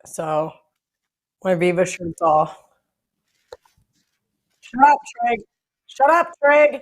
So my Viva shirt's off. Shut up, Trig. Shut up, Trig.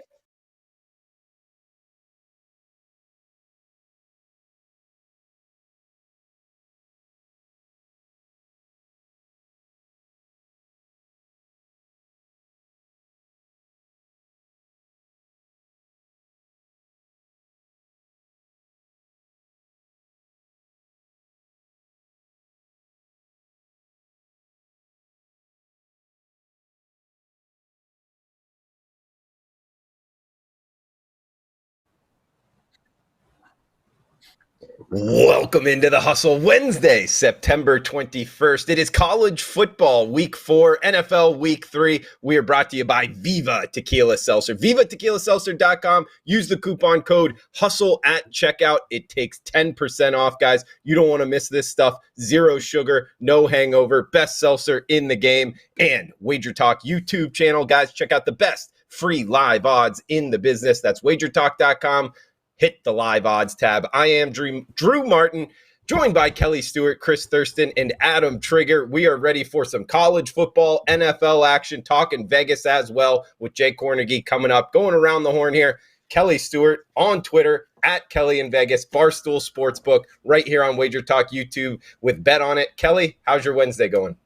Welcome into the Hustle Wednesday, September 21st. It is college football week 4, NFL week 3. We are brought to you by Viva Tequila Seltzer. VivaTequilaSeltzer.com. Use the coupon code HUSTLE at checkout. It takes 10% off, guys. You don't want to miss this stuff. Zero sugar, no hangover, best seltzer in the game. And WagerTalk YouTube channel, guys. Check out the best free live odds in the business. That's WagerTalk.com. Hit the live odds tab. I am Drew Martin, joined by Kelly Stewart, Chris Thurston, and Adam Trigger. We are ready for some college football, NFL action, talking Vegas as well with Jay Kornegay coming up. Going around the horn here, Kelly Stewart on Twitter, at Kelly in Vegas, Barstool Sportsbook, right here on WagerTalk YouTube with Bet on It. Kelly, how's your Wednesday going?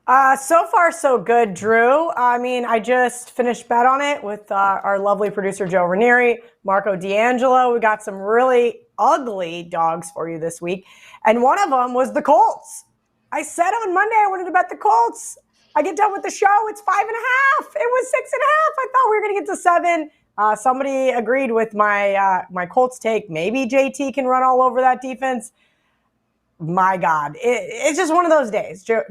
So far, so good, Drew. I mean, I just finished Bet on It with our lovely producer, Joe Ranieri, Marco D'Angelo. We got some really ugly dogs for you this week. And one of them was the Colts. I said on Monday I wanted to bet the Colts. I get done with the show, it's 5.5. It was 6.5. I thought we were going to get to 7. Somebody agreed with my Colts take. Maybe JT can run all over that defense. My God, it's just one of those days, Drew,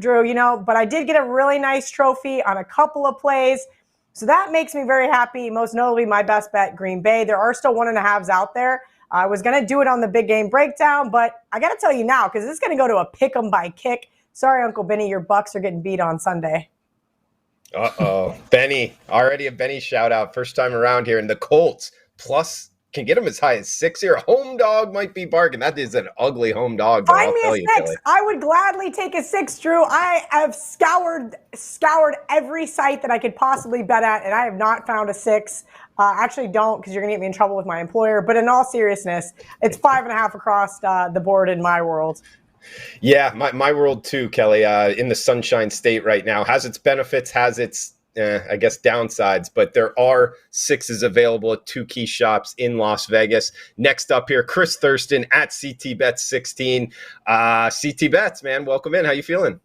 but I did get a really nice trophy on a couple of plays. So that makes me very happy. Most notably, my best bet, Green Bay. There are still 1.5s out there. I was going to do it on the big game breakdown, but I got to tell you now, because this is going to go to a pick 'em by kick. Sorry, Uncle Benny, your Bucks are getting beat on Sunday. Uh-oh. Benny, already a Benny shout out. First time around here. And the Colts plus can get them as high as 6 here. Home dog might be bargain. That is an ugly home dog. Find me a 6. Kelly. I would gladly take a 6, Drew. I have scoured every site that I could possibly bet at, and I have not found a 6. Actually, don't, because you're going to get me in trouble with my employer. But in all seriousness, it's 5.5 across the board in my world. Yeah, my world too, Kelly. In the Sunshine State right now. Has its benefits, has its I guess downsides, but there are 6s available at 2 key shops in Las Vegas. Next up here, Chris Thurston at CTBets16. CT Bets, man, welcome in. How you feeling?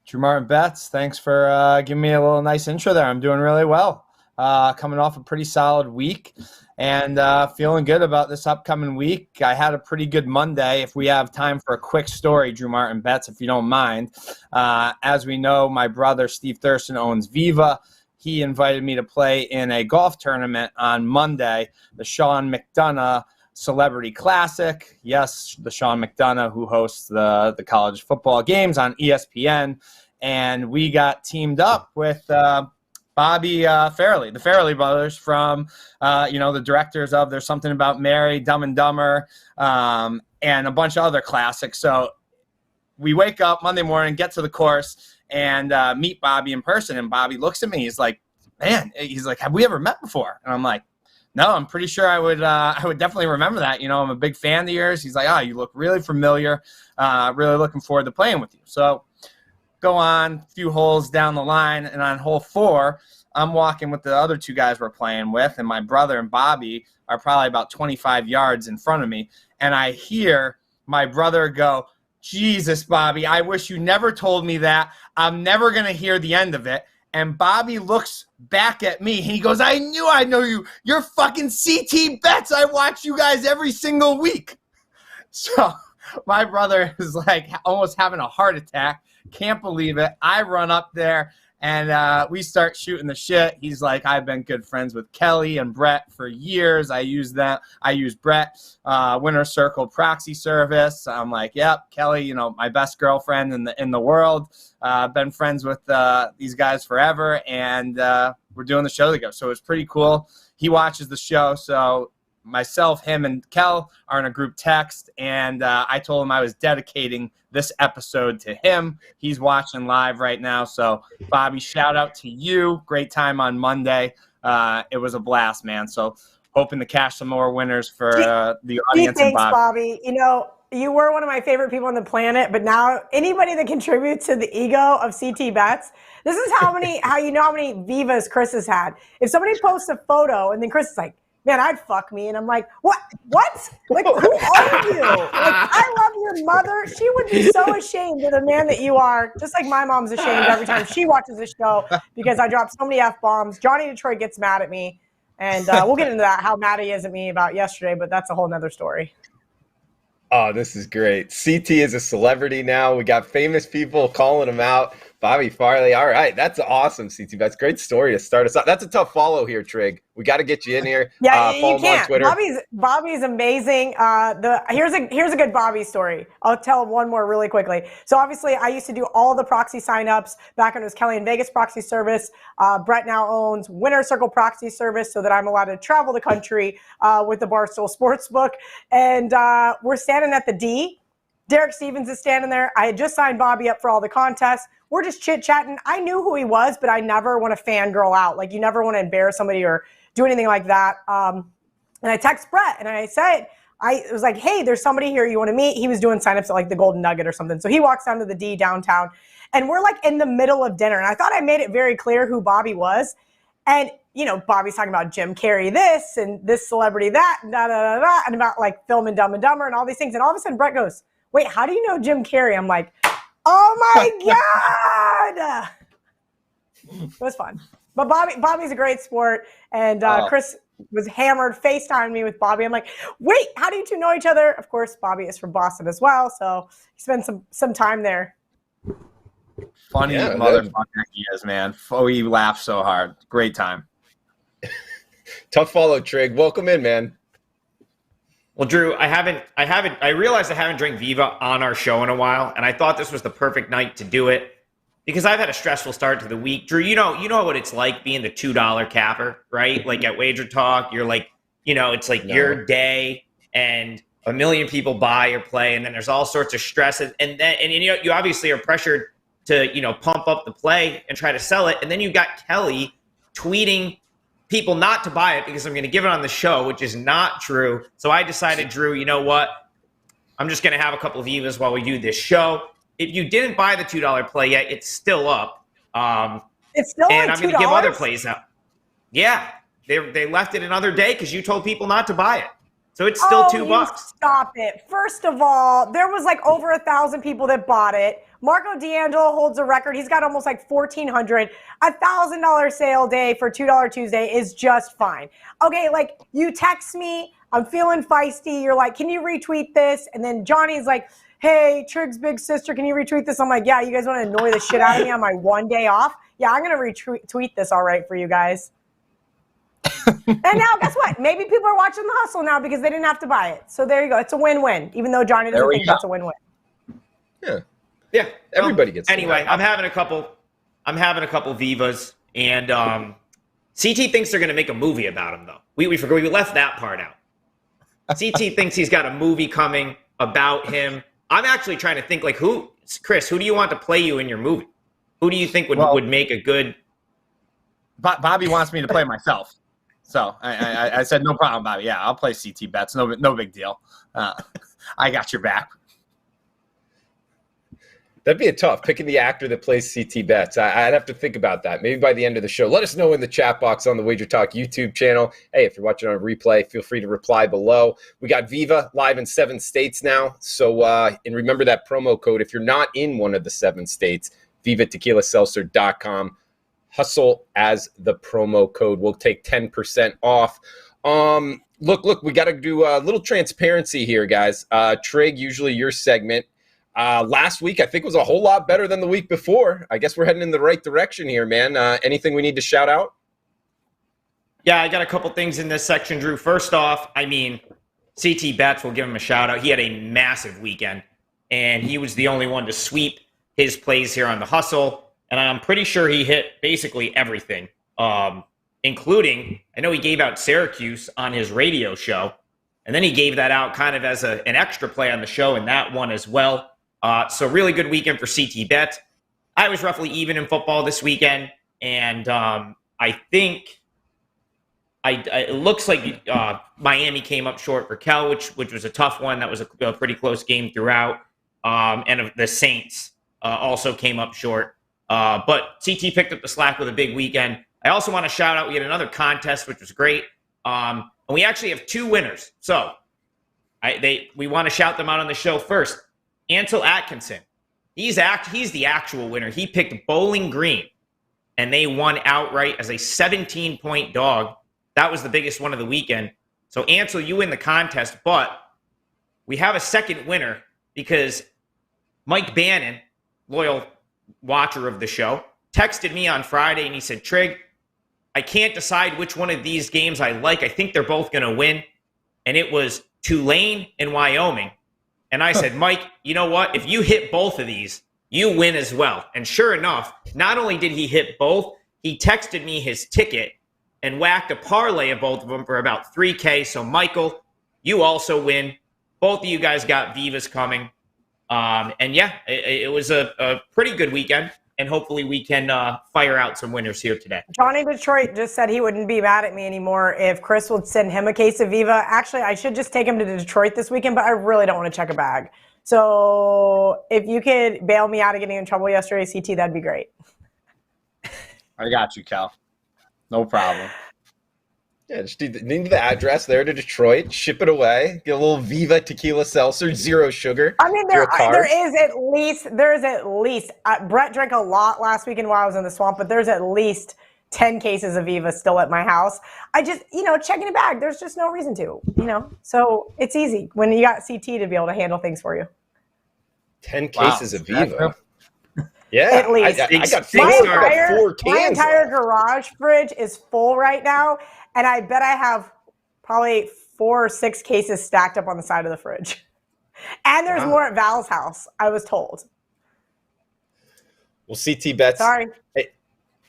Drew Martin Bets, thanks for giving me a little nice intro there. I'm doing really well. Coming off a pretty solid week and feeling good about this upcoming week. I had a pretty good Monday. If we have time for a quick story, Drew Martin Bets, if you don't mind. As we know, my brother Steve Thurston owns Viva. He invited me to play in a golf tournament on Monday, the Sean McDonough Celebrity Classic. Yes, the Sean McDonough who hosts the college football games on ESPN. And we got teamed up with Bobby Farrelly, the Farrelly brothers from, the directors of There's Something About Mary, Dumb and Dumber, and a bunch of other classics. So we wake up Monday morning, get to the course, and meet Bobby in person. And Bobby looks at me. He's like, have we ever met before? And I'm like, no, I'm pretty sure I would definitely remember that. I'm a big fan of yours. He's like, you look really familiar. Really looking forward to playing with you. So go on a few holes down the line, and on hole 4, I'm walking with the other 2 guys we're playing with, and my brother and Bobby are probably about 25 yards in front of me, and I hear my brother go, Jesus, Bobby, I wish you never told me that. I'm never going to hear the end of it. And Bobby looks back at me, and he goes, I knew I know you. You're fucking CT Bets. I watch you guys every single week. So my brother is like almost having a heart attack. Can't believe it. I run up there, and we start shooting the shit. He's like, I've been good friends with Kelly and Brett for years. I use Brett, Winner Circle proxy service. I'm like, yep, Kelly, my best girlfriend in the world. Been friends with these guys forever, and we're doing the show together. So it's pretty cool. He watches the show, so myself, him, and Kel are in a group text, and I told him I was dedicating this episode to him. He's watching live right now. So, Bobby, shout out to you. Great time on Monday. It was a blast, man. So, hoping to cash some more winners for the audience. Thanks, and Bobby. You know, you were one of my favorite people on the planet, but now anybody that contributes to the ego of CT Bets, this is how you know how many Vivas Chris has had. If somebody posts a photo and then Chris is like, man, I'd fuck me. And I'm like, what? Like, who are you? Like, I love your mother. She would be so ashamed of the man that you are, just like my mom's ashamed every time she watches the show because I drop so many F-bombs. Johnny Detroit gets mad at me. And we'll get into that, how mad he is at me about yesterday, but that's a whole nother story. Oh, this is great. CT is a celebrity now. We got famous people calling him out. Bobby Farley. All right. That's awesome, CT. That's a great story to start us out. That's a tough follow here, Trig. We got to get you in here. Yeah, follow you can't. him on Twitter. Bobby's amazing. Here's a good Bobby story. I'll tell one more really quickly. So obviously, I used to do all the proxy signups back when it was Kelly in Vegas proxy service. Brett now owns Winner Circle proxy service, so that I'm allowed to travel the country with the Barstool Sportsbook. And we're standing at the D. Derek Stevens is standing there. I had just signed Bobby up for all the contests. We're just chit-chatting. I knew who he was, but I never want to fangirl out. Like, you never want to embarrass somebody or do anything like that. And I text Brett, and I said, it was like, hey, there's somebody here you want to meet. He was doing signups at, like, the Golden Nugget or something. So he walks down to the D downtown, and we're, like, in the middle of dinner. And I thought I made it very clear who Bobby was. And, you know, Bobby's talking about Jim Carrey this and this celebrity that, and da-da-da-da, and about, like, filming Dumb and Dumber and all these things. And all of a sudden, Brett goes, wait, how do you know Jim Carrey? I'm like, oh my God. It was fun. But Bobby's a great sport. And Chris was hammered, FaceTiming me with Bobby. I'm like, wait, how do you two know each other? Of course, Bobby is from Boston as well. So he spent some time there. Funny motherfucker he is, man. Oh, he laughs so hard. Great time. Tough follow, Trig. Welcome in, man. Well, Drew, I realized I haven't drank Viva on our show in a while, and I thought this was the perfect night to do it because I've had a stressful start to the week. Drew, you know what it's like being the $2 capper, right? Like at WagerTalk, you're like, it's like your day and a million people buy your play, and then there's all sorts of stress, and you obviously are pressured to, pump up the play and try to sell it, and then you got Kelly tweeting people not to buy it because I'm going to give it on the show, which is not true. So I decided, Drew, you know what? I'm just going to have a couple of Vivas while we do this show. If you didn't buy the $2 play yet, it's still up. It's still and like I'm going to give other plays out. Yeah, they left it another day because you told people not to buy it. So it's still $2. Stop it. First of all, there was like over 1,000 people that bought it. Marco D'Angelo holds a record. He's got almost like 1,400. $1,000 sale day for $2 Tuesday is just fine. Okay, like you text me, I'm feeling feisty. You're like, can you retweet this? And then Johnny's like, hey, Trig's big sister, can you retweet this? I'm like, yeah, you guys want to annoy the shit out of me on my one day off? Yeah, I'm going to retweet this all right for you guys. And now, guess what? Maybe people are watching The Hustle now because they didn't have to buy it. So there you go. It's a win-win, even though Johnny doesn't think that's a win-win. Yeah. Everybody gets. Anyway, I'm having a couple Vivas, and CT thinks they're going to make a movie about him, though. We forgot, we left that part out. CT thinks he's got a movie coming about him. I'm actually trying to think, like, Chris, who do you want to play you in your movie? Who do you think would make a good? Bobby wants me to play myself. So I said, no problem, Bobby. Yeah, I'll play CT Bets. No big deal. I got your back. That'd be a tough picking the actor that plays CT Bets. I'd have to think about that. Maybe by the end of the show. Let us know in the chat box on the WagerTalk YouTube channel. Hey, if you're watching on a replay, feel free to reply below. We got Viva live in 7 states now. So, and remember that promo code. If you're not in one of the 7 states, VivaTequilaSeltzer.com. Hustle as the promo code. We'll take 10% off. Look, we got to do a little transparency here, guys. Trig, usually your segment. Last week, I think, was a whole lot better than the week before. I guess we're heading in the right direction here, man. Anything we need to shout out? Yeah, I got a couple things in this section, Drew. First off, CT Bets, will give him a shout out. He had a massive weekend, and he was the only one to sweep his plays here on the Hustle. And I'm pretty sure he hit basically everything. including, I know he gave out Syracuse on his radio show, and then he gave that out kind of as an extra play on the show in that one as well. So really good weekend for CT Bets. I was roughly even in football this weekend, and I think it looks like Miami came up short for Kel, which was a tough one. That was a pretty close game throughout. And the Saints also came up short. But CT picked up the slack with a big weekend. I also want to shout out, we had another contest, which was great. And we actually have 2 winners. So we want to shout them out on the show first. Ansel Atkinson. He's the actual winner. He picked Bowling Green, and they won outright as a 17-point dog. That was the biggest one of the weekend. So, Ansel, you win the contest, but we have a second winner because Mike Bannon, loyal watcher of the show, texted me on Friday, and he said, Trig, I can't decide which one of these games I like. I think they're both going to win. And it was Tulane and Wyoming. And I said, Mike, you know what? If you hit both of these, you win as well. And sure enough, not only did he hit both, he texted me his ticket and whacked a parlay of both of them for about $3K. So, Michael, you also win. Both of you guys got Vivas coming. And yeah, it was a pretty good weekend. And hopefully we can fire out some winners here today. Johnny Detroit just said he wouldn't be mad at me anymore if Chris would send him a case of Viva. Actually, I should just take him to Detroit this weekend, but I really don't want to check a bag. So if you could bail me out of getting in trouble yesterday, CT, that'd be great. I got you, Cal. No problem. Yeah, just need the address there to Detroit, ship it away, get a little Viva tequila seltzer, 0 sugar. I mean, there is at least, Brett drank a lot last weekend while I was in the swamp, but there's at least 10 cases of Viva still at my house. I just, checking a bag, there's just no reason to, So it's easy when you got CT to be able to handle things for you. 10 cases of Viva. Yeah, at least. I got 4 cans. My entire garage fridge is full right now, and I bet I have probably 4 or 6 cases stacked up on the side of the fridge. And there's more at Val's house, I was told. Well, CT Bets. Sorry.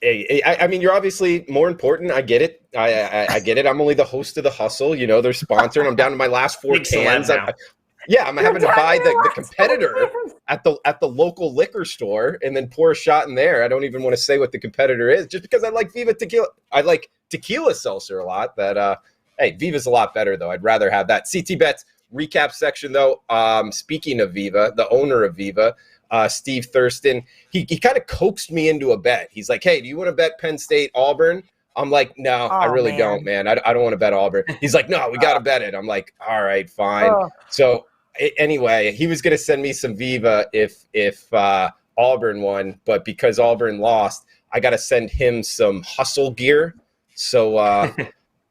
I mean, you're obviously more important. I get it. I get it. I'm only the host of the Hustle. They're sponsoring. I'm down to my last 4 cans. I'm having to buy the competitor at the local liquor store and then pour a shot in there. I don't even want to say what the competitor is, just because I like Viva Tequila. I like tequila seltzer a lot. Hey, Viva's a lot better though. I'd rather have that. CT Bets recap section though. Speaking of Viva, the owner of Viva, Steve Thurston, he kind of coaxed me into a bet. He's like, "Hey, do you want to bet Penn State Auburn?" I'm like, "No, I really don't, man. I don't want to bet Auburn." He's like, "No, we got to bet it." I'm like, "All right, fine." So anyway, he was going to send me some Viva if Auburn won, but because Auburn lost, I got to send him some hustle gear. So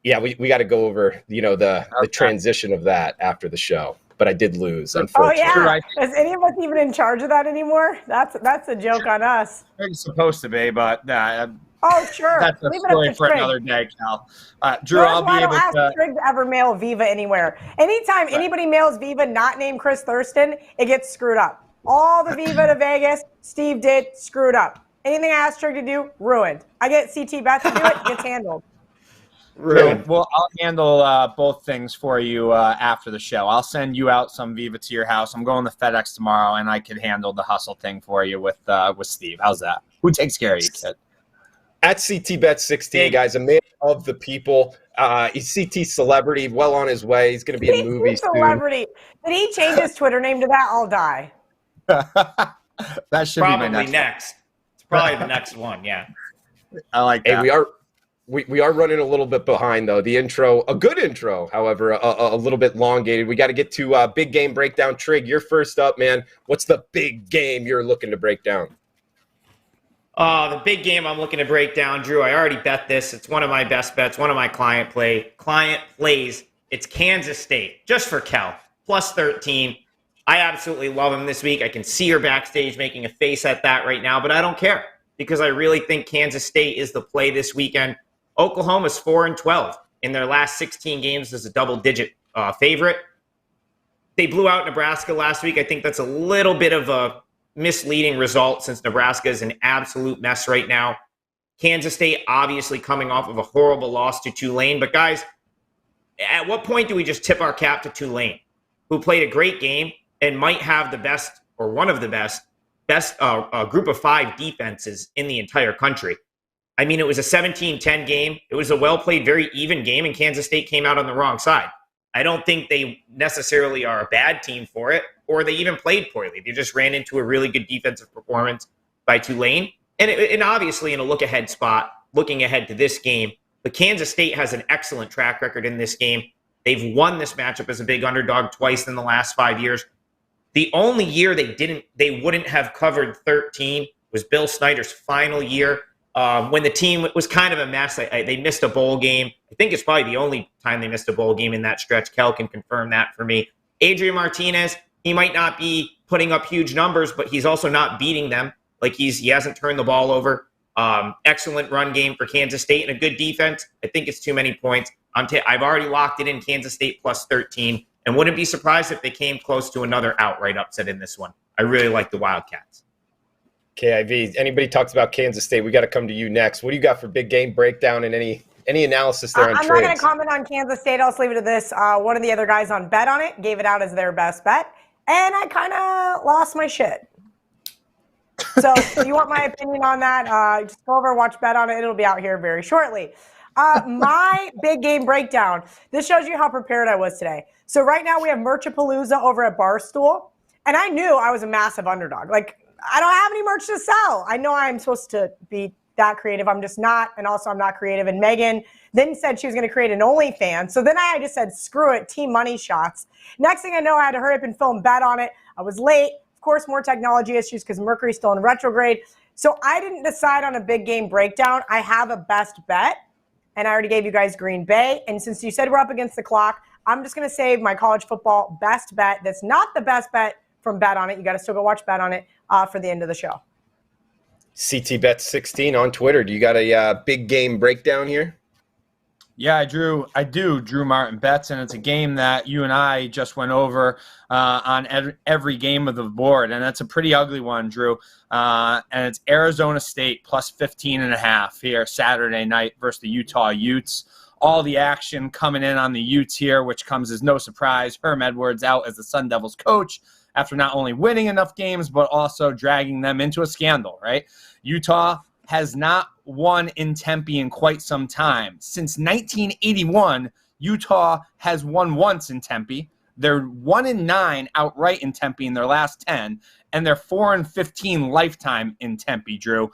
yeah, we got to go over the transition of that after the show. But I did lose, unfortunately. Oh yeah, is any of us even in charge of that anymore? That's a joke on us. It's supposed to be, but oh sure, that's a story for another day, Cal. Drew, I'll be able to Trig to ever mail Viva anywhere. Anytime anybody mails Viva not named Chris Thurston, it gets screwed up. All the Viva to Vegas, Steve did, screwed up. Anything I asked Trig to do, ruined. I get CT Bets to do it, gets handled. Ruined. Well, I'll handle both things for you after the show. I'll send you out some Viva to your house. I'm going to FedEx tomorrow, and I could handle the hustle thing for you with Steve. How's that? Who takes care of you, kid? At CTBet16, guys, a man of the people. He's CT celebrity, well on his way. He's going to be in movies celebrity. Did he change his Twitter name to that? I'll die. That should probably be my next. It's probably the next one. Yeah, I like that. Hey, we are running a little bit behind though. The intro, a good intro, however, a little bit elongated. We got to get to big game breakdown. Trig, you're first up, man. What's the big game you're looking to break down? The big game I'm looking to break down, Drew, I already bet this. It's one of my best bets, one of my client plays. It's Kansas State, just for Kel, plus 13. I absolutely love him this week. I can see her backstage making a face at that right now, but I don't care because I really think Kansas State is the play this weekend. Oklahoma's 4-12 in their last 16 games as a double-digit favorite. They blew out Nebraska last week. I think that's a little bit of a misleading result since Nebraska is an absolute mess right now. Kansas State obviously coming off of a horrible loss to Tulane. But guys, at what point do we just tip our cap to Tulane, who played a great game and might have the best or one of the best group of 5 defenses in the entire country? I mean, it was a 17-10 game. It was a well-played, very even game, and Kansas State came out on the wrong side. I don't think they necessarily are a bad team for it, or they even played poorly. They just ran into a really good defensive performance by Tulane. And obviously in a look-ahead spot, looking ahead to this game, but Kansas State has an excellent track record in this game. They've won this matchup as a big underdog twice in the last 5 years. The only year they wouldn't have covered 13 was Bill Snyder's final year, when the team was kind of a mess. They missed a bowl game. I think it's probably the only time they missed a bowl game in that stretch. Kel can confirm that for me. Adrian Martinez, he might not be putting up huge numbers, but he's also not beating them. Like he hasn't turned the ball over. Excellent run game for Kansas State and a good defense. I think it's too many points. I've already locked it in Kansas State plus 13, and wouldn't be surprised if they came close to another outright upset in this one. I really like the Wildcats. KIV, anybody talks about Kansas State, we got to come to you next. What do you got for big game breakdown and any analysis there on I'm trades? not going to comment on Kansas State. I'll just leave it to this. One of the other guys on Bet on It gave it out as their best bet, and I kind of lost my shit. So if you want my opinion on that, just go over and watch Bet on It. It'll be out here very shortly. My big game breakdown. This shows you how prepared I was today. So right now we have Merchapalooza over at Barstool, and I knew I was a massive underdog. Like, I don't have any merch to sell. I know I'm supposed to be that creative. I'm just not, and also I'm not creative. And Megan then said she was going to create an OnlyFans. So then I just said, screw it, team money shots. Next thing I know, I had to hurry up and film Bet on It. I was late. Of course, more technology issues because Mercury's still in retrograde. So I didn't decide on a big game breakdown. I have a best bet, and I already gave you guys Green Bay. And since you said we're up against the clock, I'm just going to save my college football best bet. That's not the best bet from Bet on It. You got to still go watch Bet on It for the end of the show. CTBet16 on Twitter. Do you got a big game breakdown here? Yeah, I do, Drew Martin bets, and it's a game that you and I just went over on every game of the board, and that's a pretty ugly one, Drew. And it's Arizona State plus 15.5 here Saturday night versus the Utah Utes. All the action coming in on the Utes here, which comes as no surprise. Herm Edwards out as the Sun Devils coach after not only winning enough games, but also dragging them into a scandal, right? Utah has not won in Tempe in quite some time. Since 1981, Utah has won once in Tempe. They're 1-9 outright in Tempe in their last 10, and they're 4-15 lifetime in Tempe, Drew.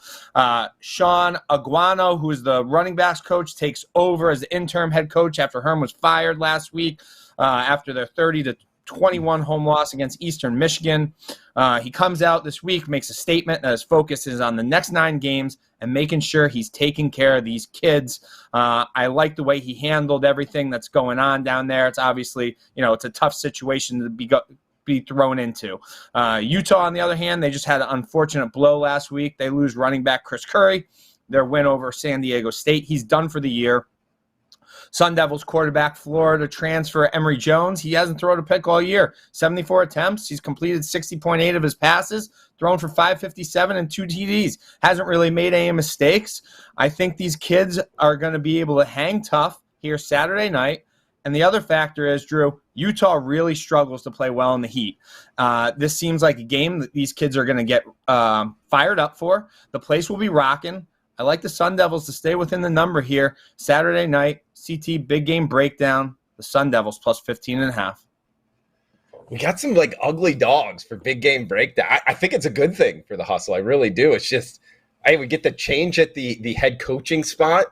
Sean Aguano, who is the running backs coach, takes over as the interim head coach after Herm was fired last week after their 30-21 home loss against Eastern Michigan. He comes out this week, makes a statement that his focus is on the next 9 games and making sure he's taking care of these kids. I like the way he handled everything that's going on down there. It's obviously, it's a tough situation to be thrown into. Utah, on the other hand, they just had an unfortunate blow last week. They lose running back Chris Curry. Their win over San Diego State. He's done for the year. Sun Devils quarterback, Florida transfer Emory Jones. He hasn't thrown a pick all year. 74 attempts. He's completed 60.8 of his passes, thrown for 557 and 2 TDs. Hasn't really made any mistakes. I think these kids are going to be able to hang tough here Saturday night. And the other factor is, Drew, Utah really struggles to play well in the heat. This seems like a game that these kids are going to get fired up for. The place will be rocking. I like the Sun Devils to stay within the number here. Saturday night, CT big game breakdown. The Sun Devils plus 15.5. We got some ugly dogs for big game breakdown. I think it's a good thing for the hustle. I really do. It's just, we get the change at the head coaching spot.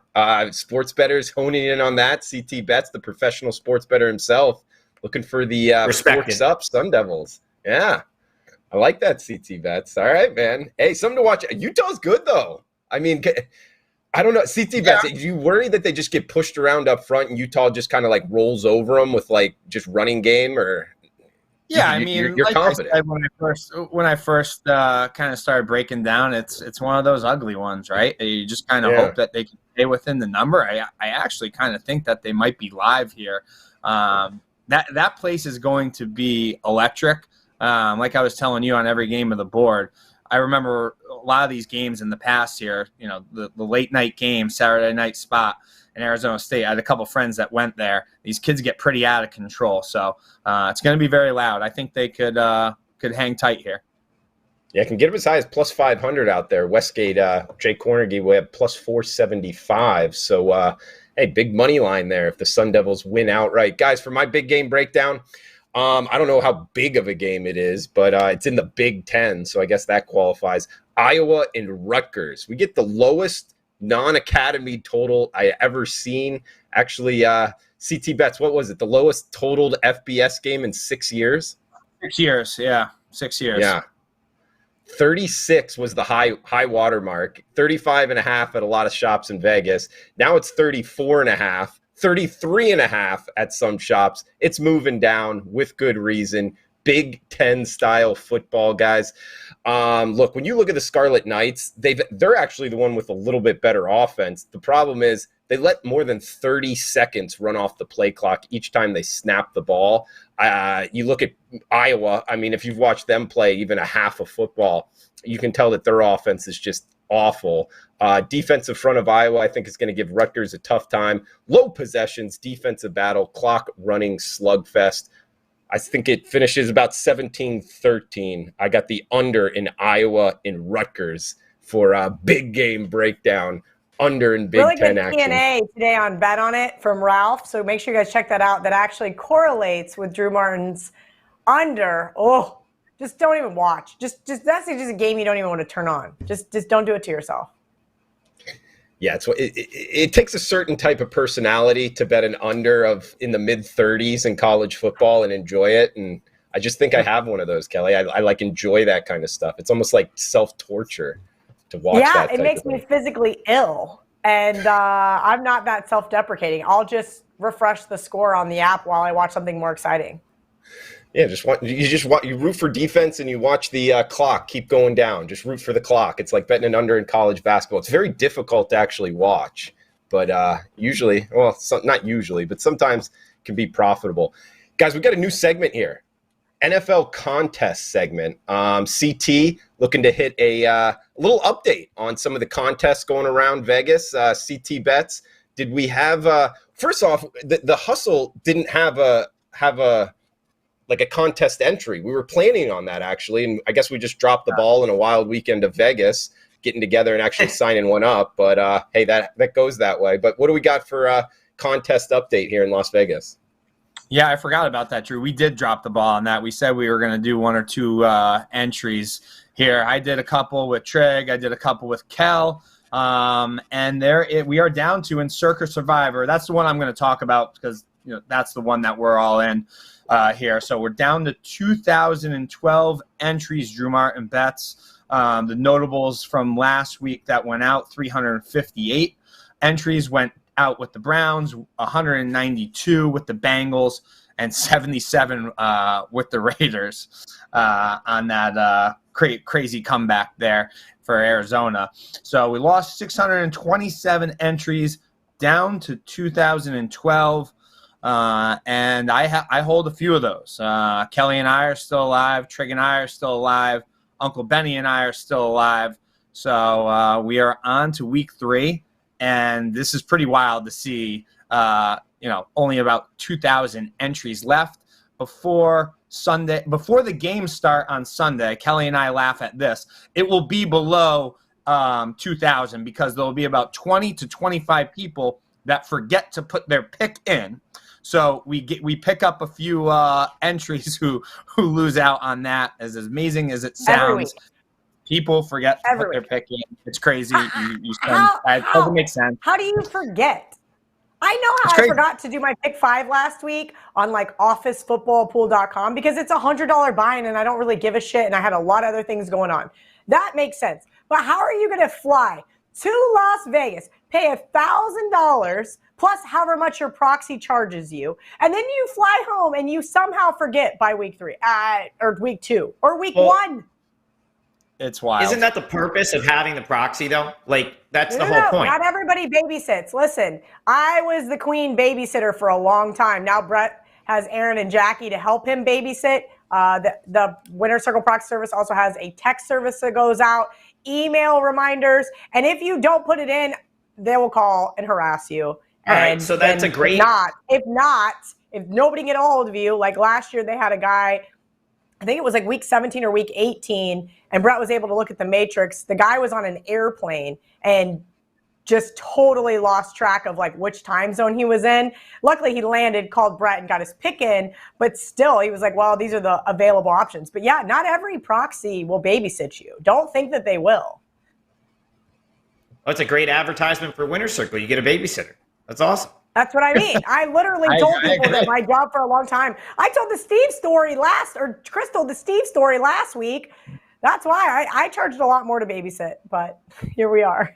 Sports bettors honing in on that. CT Bets, the professional sports bettor himself, looking for the forks up Sun Devils. Yeah, I like that, CT Bets. All right, man. Hey, something to watch. Utah's good though. I mean, I don't know. CT Bets, do you worry that they just get pushed around up front and Utah just kind of rolls over them with just running game? Or yeah, I mean, you're confident. I said, when I first kind of started breaking down, it's one of those ugly ones, right? You just kind of hope that they can stay within the number. I actually kind of think that they might be live here. That place is going to be electric. Like I was telling you on every game of the board. I remember a lot of these games in the past here, the late night game, Saturday night spot in Arizona State. I had a couple friends that went there. These kids get pretty out of control. So it's going to be very loud. I think they could hang tight here. Yeah, I can get them as high as plus 500 out there. Westgate, Jay Kornegay, we have plus 475. So, hey, big money line there if the Sun Devils win outright. Guys, for my big game breakdown, I don't know how big of a game it is, but it's in the Big Ten, so I guess that qualifies. Iowa and Rutgers. We get the lowest non-academy total I ever seen. Actually, CT Bets, what was it? The lowest totaled FBS game in 6 years? 6 years, yeah. 6 years. Yeah. 36 was the high water mark, 35.5 at a lot of shops in Vegas. Now it's 34.5, 33.5 at some shops. It's moving down with good reason. Big Ten style football, guys. Look, when you look at the Scarlet Knights, they're actually the one with a little bit better offense. The problem is they let more than 30 seconds run off the play clock each time they snap the ball. You look at Iowa. I mean, if you've watched them play even a half of football, you can tell that their offense is just awful. Defensive front of Iowa, I think, is going to give Rutgers a tough time. Low possessions, defensive battle, clock running slugfest. I think it finishes about 17-13. I got the under in Iowa in Rutgers for a big game breakdown. Under in Big Ten action. Really good Q&A today on Bet On It from Ralph. So make sure you guys check that out. That actually correlates with Drew Martin's under. Oh, just don't even watch. Just that's just a game you don't even want to turn on. Just don't do it to yourself. Yeah, it takes a certain type of personality to bet an under in the mid-30s in college football and enjoy it. And I just think I have one of those, Kelly. I like enjoy that kind of stuff. It's almost like self-torture to watch that. Yeah, it makes me physically ill. And I'm not that self-deprecating. I'll just refresh the score on the app while I watch something more exciting. Yeah, you root for defense and you watch the clock keep going down. Just root for the clock. It's like betting an under in college basketball. It's very difficult to actually watch, but usually, well, not usually, but sometimes it can be profitable. Guys, we got a new segment here, NFL contest segment. CT looking to hit a little update on some of the contests going around Vegas. CT Bets. Did we have? First off, the hustle didn't have a contest entry. We were planning on that, actually, and I guess we just dropped the ball in a wild weekend of Vegas, getting together and actually signing one up. But hey, that goes that way. But what do we got for a contest update here in Las Vegas? Yeah, I forgot about that, Drew. We did drop the ball on that. We said we were going to do one or two entries here. I did a couple with Trig. I did a couple with Kel. And we are down to Encirca Survivor. That's the one I'm going to talk about because that's the one that we're all in here. So we're down to 2012 entries, Drew Martin Bets. The notables from last week that went out, 358 entries went out with the Browns, 192 with the Bengals, and 77 with the Raiders on that crazy comeback there for Arizona. So we lost 627 entries down to 2012. And I hold a few of those. Kelly and I are still alive. Trig and I are still alive. Uncle Benny and I are still alive. So we are on to week 3. And this is pretty wild to see, only about 2,000 entries left before Sunday. Before the games start on Sunday, Kelly and I laugh at this. It will be below 2,000 because there will be about 20 to 25 people that forget to put their pick in. So we pick up a few entries who lose out on that. As amazing as it sounds, people forget to put their pick in. It's crazy. It doesn't make sense. How do you forget? I know how I forgot to do my pick 5 last week on officefootballpool.com because it's $100 buy-in and I don't really give a shit and I had a lot of other things going on. That makes sense. But how are you going to fly to Las Vegas, pay $1,000 plus however much your proxy charges you, and then you fly home and you somehow forget by week 3 or week 2 or week 1? It's wild. Isn't that the purpose of having the proxy, though? That's the whole point. Not everybody babysits. Listen, I was the queen babysitter for a long time. Now Brett has Aaron and Jackie to help him babysit. The Winner Circle proxy service also has a text service that goes out, email reminders, and if you don't put it in, they will call and harass you. All right, so that's a great. If nobody can get a hold of you, like last year they had a guy, I think it was like week 17 or week 18, and Brett was able to look at the matrix. The guy was on an airplane and just totally lost track of like which time zone he was in. Luckily he landed, called Brett and got his pick in, but still he was like, well, these are the available options. But yeah, not every proxy will babysit you. Don't think that they will. Oh, it's a great advertisement for Winner Circle. You get a babysitter. That's awesome. That's what I mean. I literally told people that my job for a long time. I told the Steve story Chris told the Steve story last week. That's why I charged a lot more to babysit, but here we are.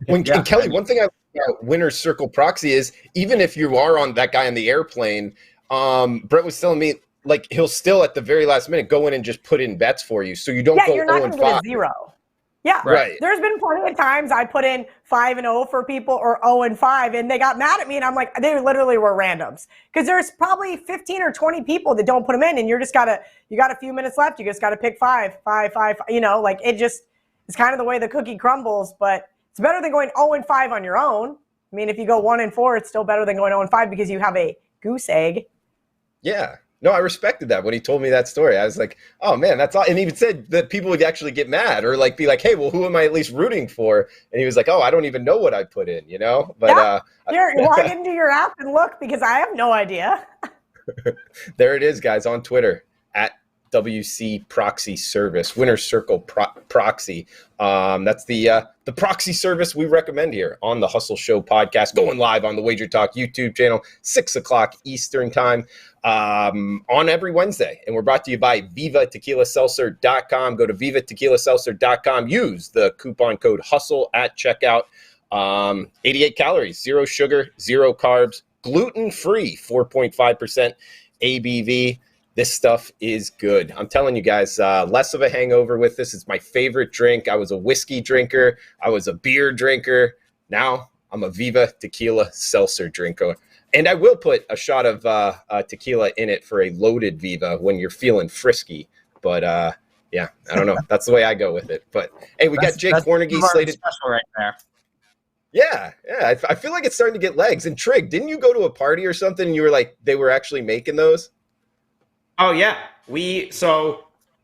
And Kelly, one thing I like about Winner Circle proxy is even if you are on that guy on the airplane, Brett was telling me like he'll still at the very last minute go in and just put in bets for you, so you don't go you're not 0 and 5. Get a 0. Yeah, right. There's been plenty of times I put in 5-0 for people or 0-5, and they got mad at me, and I'm like, they literally were randoms because there's probably 15 or 20 people that don't put them in, and you got a few minutes left. You just got to pick 5. Like it just it's kind of the way the cookie crumbles, but it's better than going 0-5 on your own. I mean, if you go 1-4, it's still better than going 0-5 because you have a goose egg. Yeah. No, I respected that when he told me that story. I was like, oh, man, that's all. And he even said that people would actually get mad or like be like, hey, well, who am I at least rooting for? And he was like, oh, I don't even know what I put in, But log into your app and look because I have no idea. There it is, guys, on Twitter at WC Proxy Service, Winner Circle Proxy. That's the proxy service we recommend here on the Hustle Show podcast, going live on the WagerTalk YouTube channel, 6 o'clock Eastern time on every Wednesday. And we're brought to you by VivaTequilaSeltzer.com. Go to VivaTequilaSeltzer.com. Use the coupon code HUSTLE at checkout. 88 calories, 0 sugar, 0 carbs, gluten-free, 4.5% ABV. This stuff is good. I'm telling you guys, less of a hangover with this. It's my favorite drink. I was a whiskey drinker. I was a beer drinker. Now I'm a Viva Tequila Seltzer drinker. And I will put a shot of tequila in it for a loaded Viva when you're feeling frisky. But, yeah, I don't know. That's the way I go with it. But, hey, we got Jay Kornegay slated. Special right there. Yeah. I feel like it's starting to get legs. And Trig, didn't you go to a party or something and you were like, they were actually making those? Oh yeah, we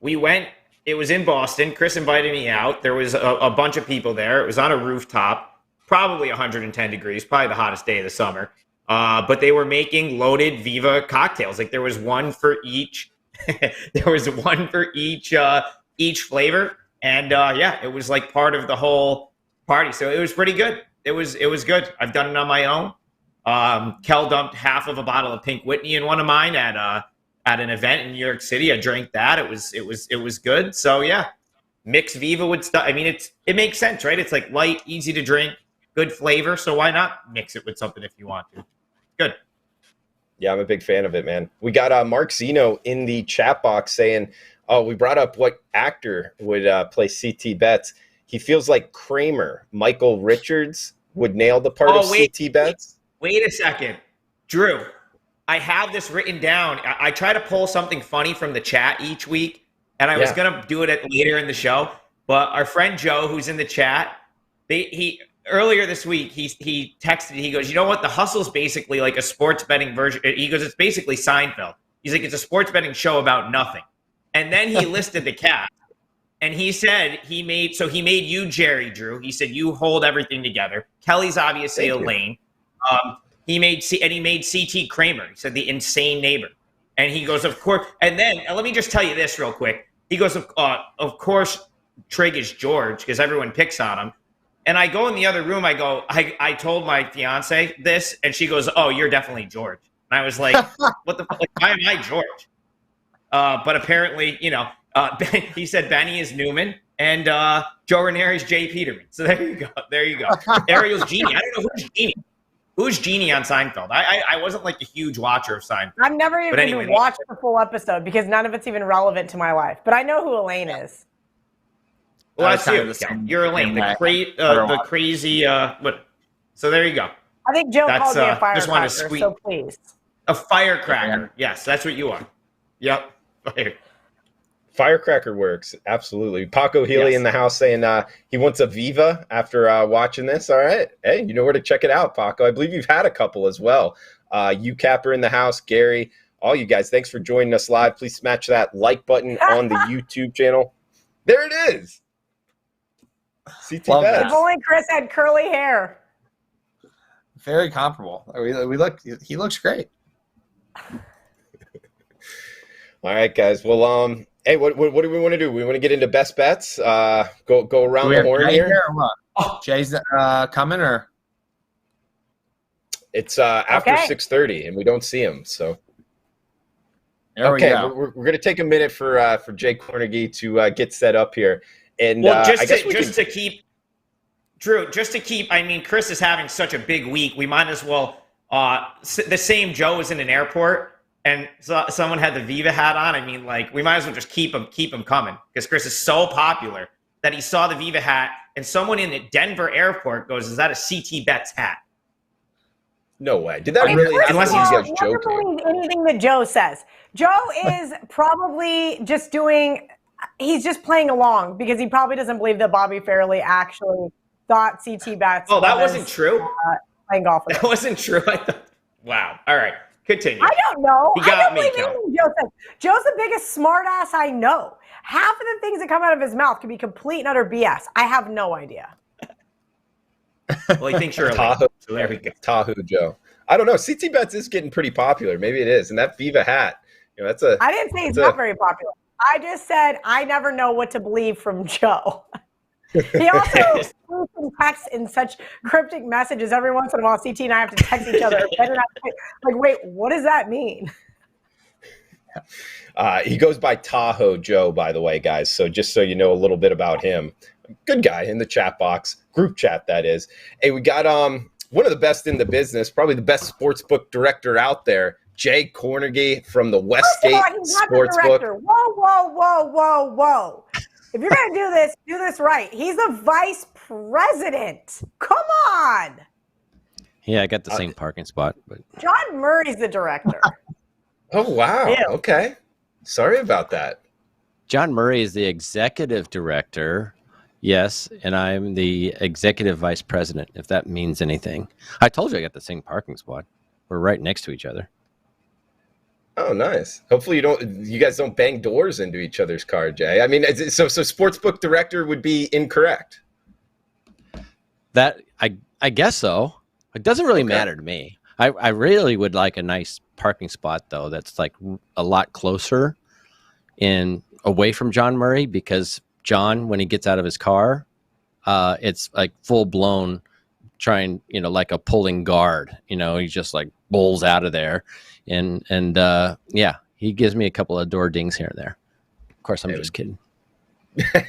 went. It was in Boston. Chris invited me out. There was a bunch of people there. It was on a rooftop, probably 110 degrees, probably the hottest day of the summer. But they were making loaded Viva cocktails. Like there was one for each. There was one for each flavor, and it was like part of the whole party. So it was pretty good. It was good. I've done it on my own. Kel dumped half of a bottle of Pink Whitney in one of mine at an event in New York City. I drank that. It was good. So yeah, mixed Viva with stuff. I mean, it makes sense, right? It's like light, easy to drink, good flavor. So why not mix it with something if you want to? Good. Yeah, I'm a big fan of it, man. We got Mark Zeno in the chat box saying, oh, we brought up what actor would play CT Betts. He feels like Kramer, Michael Richards, would nail the part of CT Betts. Wait a second. Drew, I have this written down. I try to pull something funny from the chat each week, and I was going to do it later in the show. But our friend Joe, who's in the chat, he earlier this week, he texted, he goes, you know what? The Hustle's basically like a sports betting version. He goes, it's basically Seinfeld. He's like, it's a sports betting show about nothing. And then he listed the cast. And he said he made you Jerry, Drew. He said you hold everything together. Kelly's obviously Elaine. He made CT Kramer. He said the insane neighbor. And he goes, of course. And then let me just tell you this real quick. He goes, of course, Trig is George because everyone picks on him. And I go in the other room. I go, I told my fiance this, and she goes, oh, you're definitely George. And I was like, what the fuck? Like, why am I George? But apparently, he said Benny is Newman and Joe Ranieri is Jay Peterman. So there you go. Ariel's Genie. I don't know who's Genie. Who's Genie on Seinfeld? I wasn't like a huge watcher of Seinfeld. I've never even watched the full episode because none of it's even relevant to my life. But I know who Elaine is. Well, that's you. You're Elaine, the crazy. So there you go. I think Joe called me a firecracker. So please. A firecracker. Yes, that's what you are. Yep. Firecracker works. Absolutely. Paco Healy in the house saying he wants a Viva after watching this. All right. Hey, you know where to check it out, Paco. I believe you've had a couple as well. UCapper in the house, Gary, all you guys, thanks for joining us live. Please smash that like button on the YouTube channel. There it is. CT Bets. If only Chris had curly hair. Very comparable. He looks great. All right, guys. Well, hey, what do we want to do? We want to get into best bets. Go around the horn here. Or what? Oh, Jay's coming, or it's after 6:30, and we don't see him. So we're going to take a minute for Jay Kornegay to get set up here. And just to keep Drew, I mean, Chris is having such a big week. We might as well. The same Joe was in an airport. And someone had the Viva hat on. I mean, like, we might as well just keep him coming, because Chris is so popular that he saw the Viva hat, and someone in the Denver airport goes, "Is that a CT Bets hat?" No way. Did that really happen? Unless he's just joking. Believe anything that Joe says. Joe is probably just he's just playing along, because he probably doesn't believe that Bobby Fairley actually thought CT Bets. Oh, that wasn't true? Playing golf with That wasn't true. Wow. All right. Continue. I don't know. He got me, Joe says. Joe's the biggest smartass I know. Half of the things that come out of his mouth could be complete and utter BS. I have no idea. Well, he thinks you're a Tahoe. So there we go. Tahoe Joe. I don't know. CT Bets is getting pretty popular. Maybe it is. And that Viva hat, that's a. I didn't say it's not very popular. I just said I never know what to believe from Joe. He also tweets and texts in such cryptic messages. Every once in a while, CT and I have to text each other. Like, wait, what does that mean? He goes by Tahoe Joe, by the way, guys. So just so you know a little bit about him. Good guy in the chat box, group chat, that is. Hey, we got one of the best in the business, probably the best sportsbook director out there, Jay Kornegay from the Westgate Sportsbook. Whoa. If you're going to do this right. He's a vice president. Come on. Yeah, I got the same parking spot. But John Murray's the director. Oh, wow. Ew. Okay. Sorry about that. John Murray is the executive director. Yes, and I'm the executive vice president, if that means anything. I told you I got the same parking spot. We're right next to each other. Oh, nice. Hopefully you guys don't bang doors into each other's car, Jay. I mean, so sportsbook director would be incorrect. That I guess so. It doesn't really matter to me. I really would like a nice parking spot, though, that's like a lot closer and away from John Murray, because John, when he gets out of his car, it's like full blown trying, like a pulling guard. He just like bowls out of there. And yeah, he gives me a couple of door dings here and there. Of course, I'm just kidding.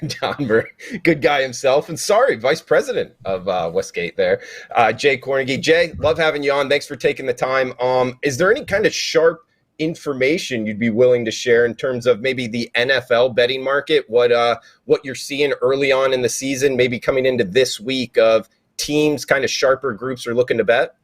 John Murray, good guy himself. And sorry, vice president of Westgate there. Jay Kornegay. Jay, love having you on. Thanks for taking the time. Is there any kind of sharp information you'd be willing to share in terms of maybe the NFL betting market? What you're seeing early on in the season, maybe coming into this week, of teams, kind of sharper groups are looking to bet?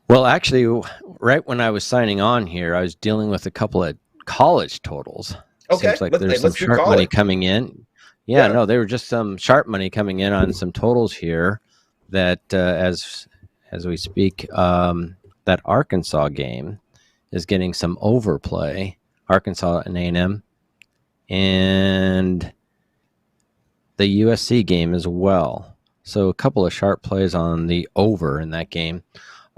Well, actually, right when I was signing on here, I was dealing with a couple of college totals. Okay. Seems like there's some sharp money coming in. Yeah, no, there were just some sharp money coming in on some totals here that, as we speak, that Arkansas game is getting some overplay. Arkansas and A&M, and the USC game as well. So a couple of sharp plays on the over in that game.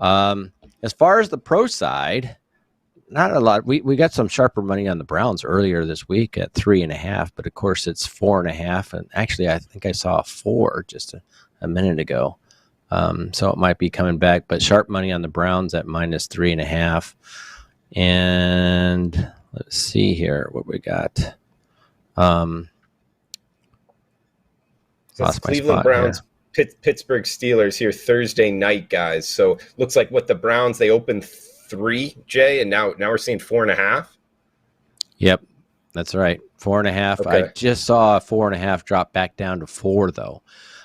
As far as the pro side, not a lot. We got some sharper money on the Browns earlier this week at 3.5, but of course it's 4.5. And actually, I think I saw a 4 just a minute ago. So it might be coming back, but sharp money on the Browns at -3.5. And let's see here what we got. So Cleveland Browns, Pittsburgh Steelers here Thursday night, guys. So looks like with the Browns, they opened 3, Jay, and now we're seeing 4.5. Yep, that's right, 4.5. Okay. I just saw a 4.5 drop back down to 4 though.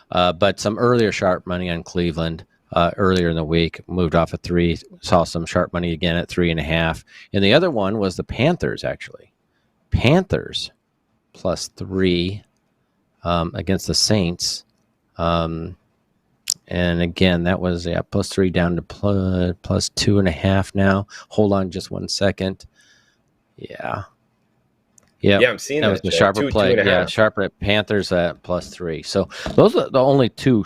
But some earlier sharp money on Cleveland. earlier in the week. Moved off at 3, saw some sharp money again at 3.5. And the other one was the Panthers, actually. Panthers +3 against the Saints. And again, that was +3 down to +2.5 now. Hold on just one second. Yeah. Yeah, I'm seeing that that was the sharper play. Yeah, sharper at Panthers at +3. So those are the only two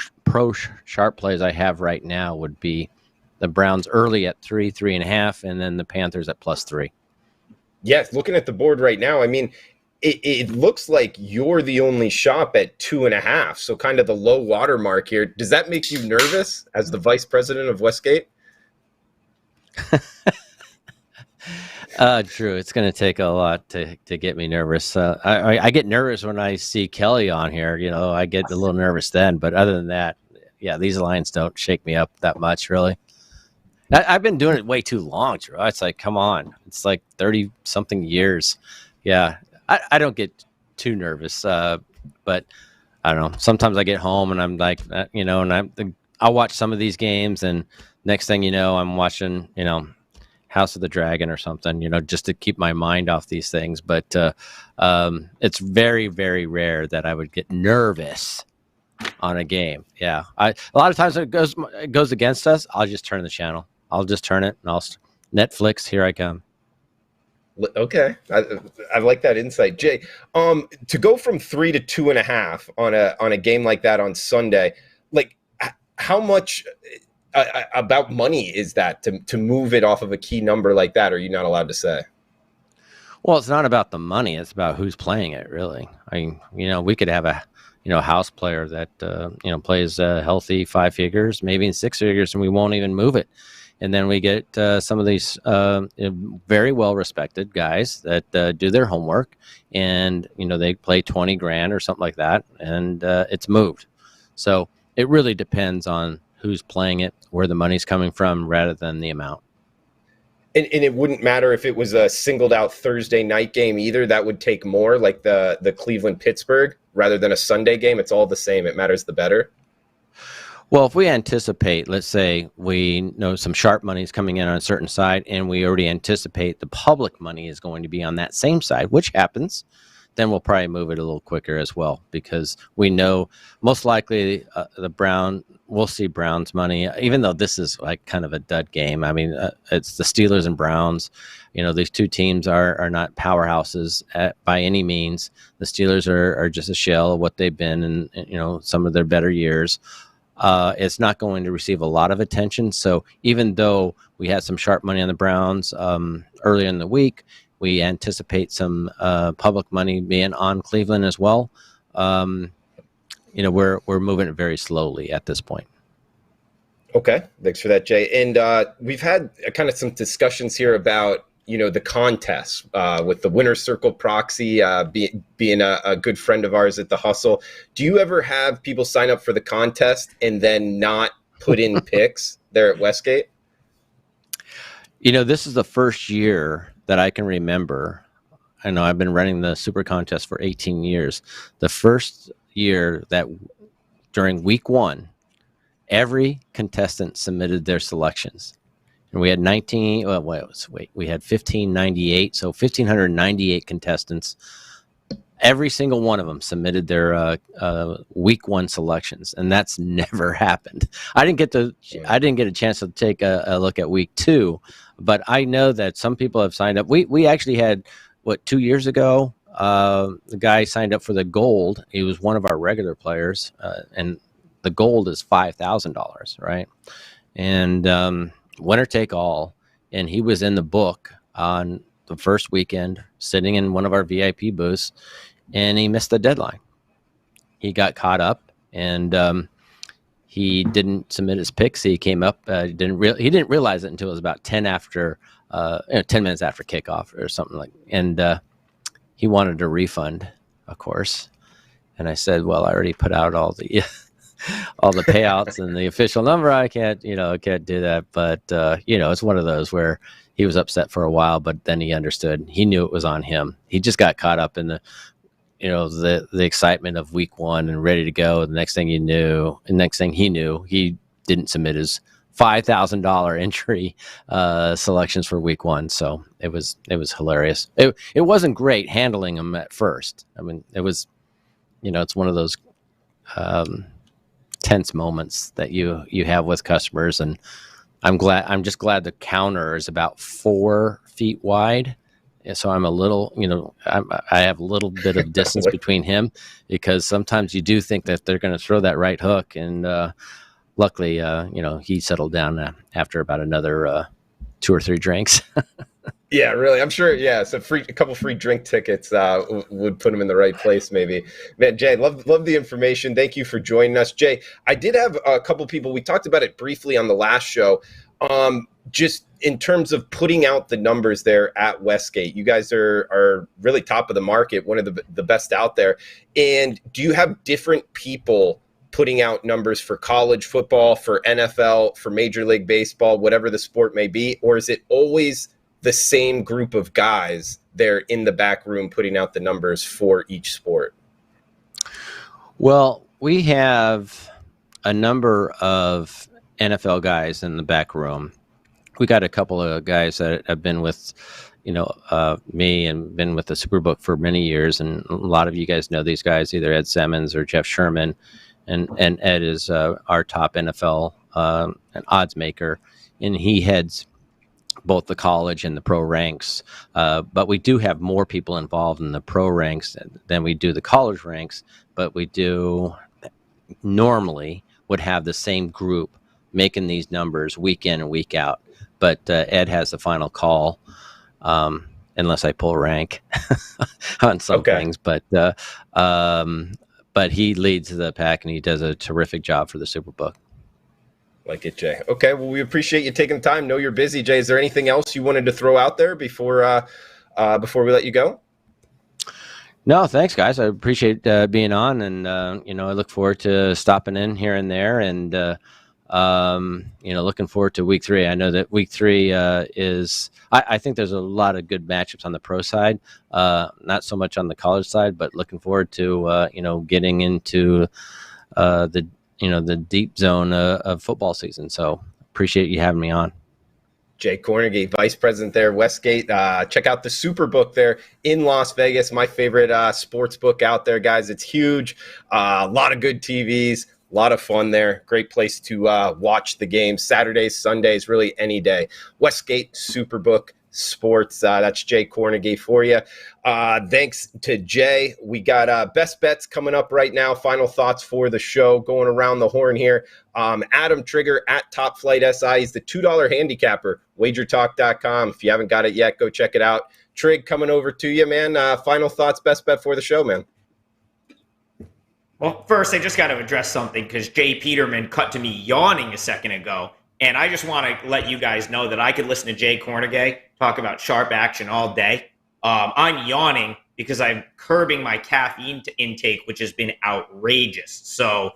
sharp plays I have right now. Would be the Browns early at 3.5, and then the Panthers at +3. Yes, looking at the board right now, I mean, it looks like you're the only shop at 2.5. So kind of the low water mark here. Does that make you nervous as the vice president of Westgate? Drew, it's going to take a lot to get me nervous. I get nervous when I see Kelly on here. I get a little nervous then. But other than that, yeah, these lines don't shake me up that much, really. I've been doing it way too long, Drew. It's like, come on. It's like 30-something years. Yeah, I don't get too nervous. But I don't know. Sometimes I get home and I'm like, and I'll watch some of these games, and next thing you know, I'm watching, House of the Dragon or something, just to keep my mind off these things. But it's very, very rare that I would get nervous on a game. Yeah, a lot of times it goes against us. I'll just turn the channel. I'll just turn it, and I'll Netflix. Here I come. Okay, I like that insight, Jay. To go from 3 to 2.5 on a game like that on Sunday, like how much about money is that to move it off of a key number like that? Are you not allowed to say? Well, it's not about the money. It's about who's playing it, really. We could have a house player that plays healthy 5 figures, maybe in 6 figures, and we won't even move it. And then we get some of these very well respected guys that do their homework, and they play 20 grand or something like that, and it's moved. So it really depends on who's playing it, where the money's coming from, rather than the amount. And it wouldn't matter if it was a singled out Thursday night game either. That would take more, like the Cleveland Pittsburgh, rather than a Sunday game. It's all the same. It matters the better. Well, if we anticipate, let's say we know some sharp money is coming in on a certain side, and we already anticipate the public money is going to be on that same side, which happens, then we'll probably move it a little quicker as well, because we know most likely we'll see Browns money, even though this is like kind of a dud game. I mean, it's the Steelers and Browns. These two teams are not powerhouses by any means. The Steelers are just a shell of what they've been in, some of their better years. It's not going to receive a lot of attention. So even though we had some sharp money on the Browns earlier in the week, we anticipate some public money being on Cleveland as well. We're moving it very slowly at this point. Okay, thanks for that, Jay. And we've had kind of some discussions here about the contests with the Winner's Circle proxy being a good friend of ours at the Hustle. Do you ever have people sign up for the contest and then not put in picks there at Westgate? This is the first year that I can remember. I know I've been running the Super Contest for 18 years. The first year that during week 1, every contestant submitted their selections. And we had 1598, so 1,598 contestants. Every single one of them submitted their week 1 selections, and that's never happened. I didn't get a chance to take a look at week 2, but I know that some people have signed up. We actually had 2 years ago. The guy signed up for the gold. He was one of our regular players, and the gold is $5,000, right? And winner take all, and he was in the book on the first weekend, sitting in one of our VIP booths, and he missed the deadline. He got caught up, and he didn't submit his picks. He came up, he didn't realize it until it was about 10 minutes after kickoff or something like. And he wanted a refund, of course. And I said, "Well, I already put out all the payouts and the official number. I can't do that." But it's one of those where he was upset for a while, but then he understood. He knew it was on him. He just got caught up in the excitement of week 1 and ready to go. The next thing he knew, he didn't submit his $5,000 entry selections for week 1. So it was hilarious. It wasn't great handling them at first. I mean, it was, it's one of those tense moments that you have with customers, and I'm just glad the counter is about 4 feet wide. So I'm a little, I have a little bit of distance between him, because sometimes you do think that they're going to throw that right hook. And luckily, he settled down after about another 2 or 3 drinks. Yeah, really. I'm sure. Yeah, so a couple free drink tickets would put him in the right place, maybe. Man, Jay, love the information. Thank you for joining us, Jay. I did have a couple people. We talked about it briefly on the last show. Just in terms of putting out the numbers there at Westgate, you guys are really top of the market, one of the best out there. And do you have different people putting out numbers for college football, for NFL, for Major League Baseball, whatever the sport may be? Or is it always the same group of guys there in the back room putting out the numbers for each sport? Well, we have a number of NFL guys in the back room. We got a couple of guys that have been with, me, and been with the Superbook for many years. And a lot of you guys know these guys, either Ed Simmons or Jeff Sherman. And Ed is our top NFL and odds maker, and he heads both the college and the pro ranks. But we do have more people involved in the pro ranks than we do the college ranks. But we do normally would have the same group making these numbers week in and week out. But Ed has the final call, unless I pull rank on some things. But he leads the pack, and he does a terrific job for the Superbook. Like it, Jay. Okay, well, we appreciate you taking the time. Know you're busy, Jay. Is there anything else you wanted to throw out there before we let you go? No, thanks, guys. I appreciate being on, and I look forward to stopping in here and there, and looking forward to week 3. I know that week 3 is. I think there's a lot of good matchups on the pro side, not so much on the college side, but looking forward to getting into the deep zone of football season. So appreciate you having me on. Jay Kornegay, Vice President there, Westgate. Check out the Superbook there in Las Vegas, my favorite sports book out there, guys. It's huge. A lot of good TVs, a lot of fun there. Great place to watch the games, Saturdays, Sundays, really any day. Westgate Superbook Sports. That's Jay Kornegay for you. Thanks to Jay. We got best bets coming up right now. Final thoughts for the show going around the horn here. Adam Trigger at Top Flight SI. He's the $2 handicapper. WagerTalk.com. If you haven't got it yet, go check it out. Trig, coming over to you, man. Final thoughts, best bet for the show, man. Well, first, I just got to address something, because Jay Peterman cut to me yawning a second ago. And I just want to let you guys know that I could listen to Jay Kornegay talk about sharp action all day. I'm yawning because I'm curbing my caffeine intake, which has been outrageous. So